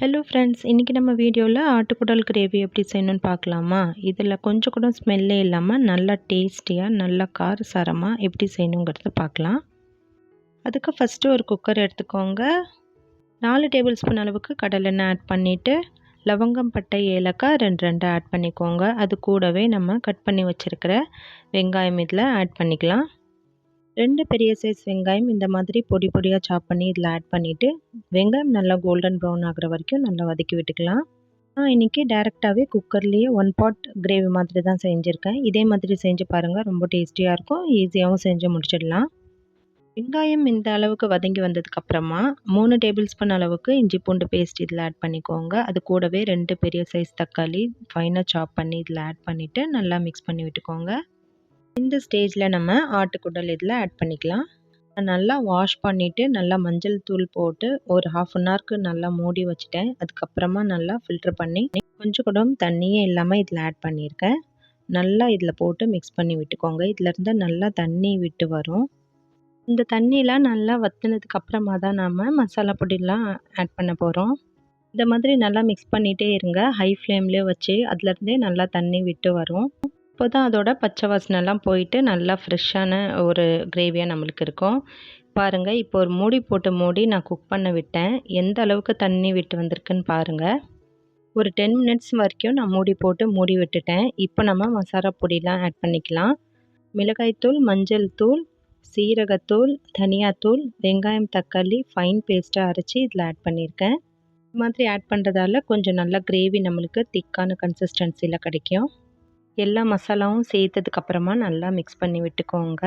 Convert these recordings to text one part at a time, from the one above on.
Hello friends, இன்றைக்கி நம்ம வீடியோவில் ஆட்டுக்குடல் கிரேவி எப்படி செய்யணும்னு பார்க்கலாமா? இதில் கொஞ்சம் கூட ஸ்மெல்லே இல்லாமல் நல்லா டேஸ்டியாக நல்லா காரசாரமாக எப்படி செய்யணுங்கிறத பார்க்கலாம். அதுக்கு ஃபஸ்ட்டு ஒரு குக்கர் எடுத்துக்கோங்க. 4 டேபிள் ஸ்பூன் அளவுக்கு கடலெண்ணெய் ஆட் பண்ணிவிட்டு லவங்கம், பட்டை, ஏலக்காய் 2 ஆட் பண்ணிக்கோங்க. அது கூடவே நம்ம கட் பண்ணி வச்சுருக்கிற வெங்காயம் இதில் ஆட் பண்ணிக்கலாம். 2 பெரிய சைஸ் வெங்காயம் இந்த மாதிரி பொடி பொடியாக சாப் பண்ணி இதில் ஆட் பண்ணிவிட்டு வெங்காயம் நல்லா கோல்டன் ப்ரௌன் ஆகிற வரைக்கும் நல்லா வதக்கி விட்டுக்கலாம். நான் இன்றைக்கி டேரெக்டாகவே குக்கர்லேயே 1 பாட் கிரேவி மாதிரி தான் செஞ்சுருக்கேன். இதே மாதிரி செஞ்சு பாருங்கள், ரொம்ப டேஸ்டியாக இருக்கும், ஈஸியாகவும் செஞ்சு முடிச்சிடலாம். வெங்காயம் இந்த அளவுக்கு வதங்கி வந்ததுக்கப்புறமா 3 டேபிள் ஸ்பூன் அளவுக்கு இஞ்சி பூண்டு பேஸ்ட் இதில் ஆட் பண்ணிக்கோங்க. அது கூடவே 2 பெரிய சைஸ் தக்காளி ஃபைனாக சாப் பண்ணி இதில் ஆட் பண்ணிவிட்டு நல்லா மிக்ஸ் பண்ணி விட்டுக்கோங்க. இந்த ஸ்டேஜில் நம்ம ஆட்டுக்குடல் இதில் ஆட் பண்ணிக்கலாம். நல்லா வாஷ் பண்ணிவிட்டு நல்லா மஞ்சள் தூள் போட்டு ஒரு 1/2 அன் ஹவருக்கு நல்லா மூடி வச்சுட்டேன். அதுக்கப்புறமா நல்லா ஃபில்ட்ரு பண்ணி கொஞ்சம் கூட தண்ணியே இல்லாமல் இதில் ஆட் பண்ணியிருக்கேன். நல்லா இதில் போட்டு மிக்ஸ் பண்ணி விட்டுக்கோங்க. இதிலேருந்து நல்லா தண்ணி விட்டு வரும். இந்த தண்ணியெலாம் நல்லா வற்றினதுக்கப்புறமா தான் நாம் மசாலா பொடியெலாம் ஆட் பண்ண போகிறோம். இந்த மாதிரி நல்லா மிக்ஸ் பண்ணிகிட்டே இருங்க. ஹை ஃப்ளேம்லேயே வச்சு அதுலேருந்தே நல்லா தண்ணி விட்டு வரும். இப்போ தான் அதோட பச்சை வாசனைலாம் போயிட்டு நல்லா ஃப்ரெஷ்ஷான ஒரு கிரேவியாக நம்மளுக்கு இருக்கும். பாருங்கள், இப்போ ஒரு மூடி போட்டு மூடி நான் குக் பண்ண விட்டேன். எந்த அளவுக்கு தண்ணி விட்டு வந்திருக்குன்னு பாருங்கள். ஒரு 10 மினிட்ஸ் வரைக்கும் நான் மூடி போட்டு மூடி விட்டுட்டேன். இப்போ நம்ம மசாலா பொடியெலாம் ஆட் பண்ணிக்கலாம். மிளகாய்த்தூள், மஞ்சள் தூள், சீரகத்தூள், தனியாத்தூள், வெங்காயம், தக்காளி ஃபைன் பேஸ்ட்டாக அரைச்சி இதில் ஆட் பண்ணியிருக்கேன். இது மாதிரி ஆட் பண்ணுறதால கொஞ்சம் நல்லா கிரேவி நம்மளுக்கு திக்கான கன்சிஸ்டன்சியில் கிடைக்கும். எல்லா மசாலாவும் சேர்த்ததுக்கப்புறமா நல்லா மிக்ஸ் பண்ணி விட்டுக்கோங்க.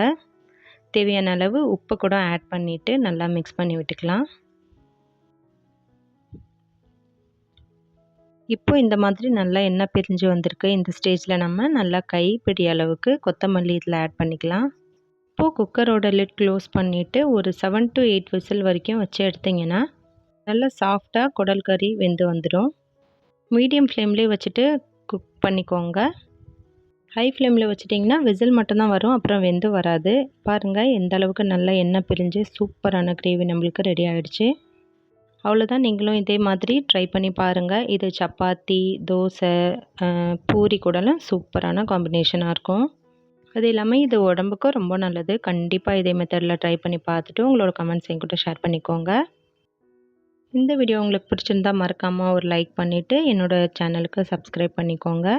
தேவையான அளவு உப்பு கூட ஆட் பண்ணிவிட்டு நல்லா மிக்ஸ் பண்ணி விட்டுக்கலாம். இப்போ இந்த மாதிரி நல்லா எண்ணெய் பிரிஞ்சு வந்திருக்கு. இந்த ஸ்டேஜில் நம்ம நல்லா கைப்பிடி அளவுக்கு கொத்தமல்லி இதில் ஆட் பண்ணிக்கலாம். இப்போது குக்கரோட லிட் க்ளோஸ் பண்ணிவிட்டு ஒரு 7 to 8 விசில் வரைக்கும் வச்சு எடுத்திங்கன்னா நல்லா சாஃப்டாக குடல் கறி வெந்து வந்துடும். மீடியம் ஃப்ளேம்லேயே வச்சுட்டு குக் பண்ணிக்கோங்க. ஹை ஃப்ளேமில் வச்சிட்டிங்கன்னா விசில் மட்டும்தான் வரும், அப்புறம் வெந்து வராது. பாருங்கள், எந்த அளவுக்கு நல்லா எண்ணெய் பிரிஞ்சு சூப்பரான கிரேவி நம்மளுக்கு ரெடி ஆகிடுச்சு. அவ்வளோதான், நீங்களும் இதே மாதிரி ட்ரை பண்ணி பாருங்கள். இது சப்பாத்தி, தோசை, பூரி கூடலாம் சூப்பரான காம்பினேஷனாக இருக்கும். அது இல்லாமல் இது உடம்புக்கும் ரொம்ப நல்லது. கண்டிப்பாக இதே மெத்தடில் ட்ரை பண்ணி பார்த்துட்டு உங்களோட கமெண்ட்ஸ் என்கிட்ட ஷேர் பண்ணிக்கோங்க. இந்த வீடியோ உங்களுக்கு பிடிச்சிருந்தால் மறக்காமல் ஒரு லைக் பண்ணிவிட்டு என்னோடய சேனலுக்கு சப்ஸ்கிரைப் பண்ணிக்கோங்க.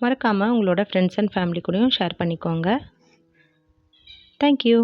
மறக்காமல் உங்களோட ஃப்ரெண்ட்ஸ் அண்ட் ஃபேமிலி கூடயும் ஷேர் பண்ணிக்கோங்க. தேங்க்யூ.